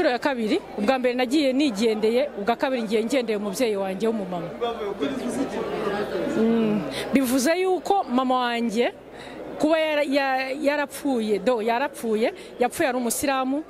inshuro ya kabiri. Ubwa mbere nagiye nigendeye, ubwa kabiri ngiye ngendeye umubyeyi wanjye w'umumama. Bivuze yuko mama wanjye kuba yarapfuye yapfuye ari umusiramu.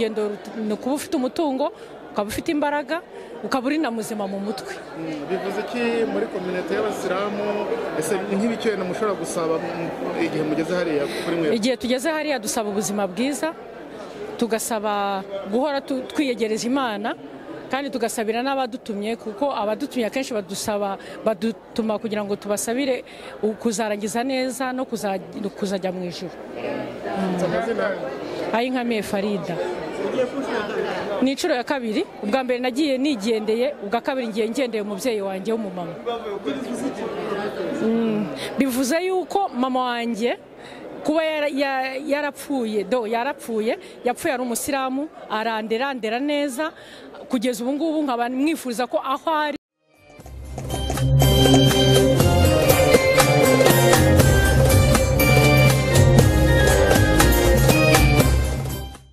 urugendo no kuba ufite umutungo ukaba ufite imbaraga ukaba uri na muzima mu mutwe. Bivuze iki muri community y'abasilamu ese nk'ibicyo na mushobora gusaba igihe mugeze hariya kuri mwe? Igihe tugeze hariya dusaba ubuzima bwiza, tugasaba guhora twiyegereza Imana kandi tugasabira n'abadutumye kuko abadutumye akenshi badutuma kugira ngo tubasabire kuzarangiza neza no kuzajya mu ijuru. Ayinkamiye Farida. Ni inshuro ya kabiri, ubwa mbere nagiye nigendeye, ubwa kabiri ngiye ngendeye umubyeyi wanjye w'umumama. Bivuze yuko mama wanjye kuba yarapfuye yapfuye ari umusiramu, arandera neza kugeza ubu ngubu nkaba mwifuza ko aho ari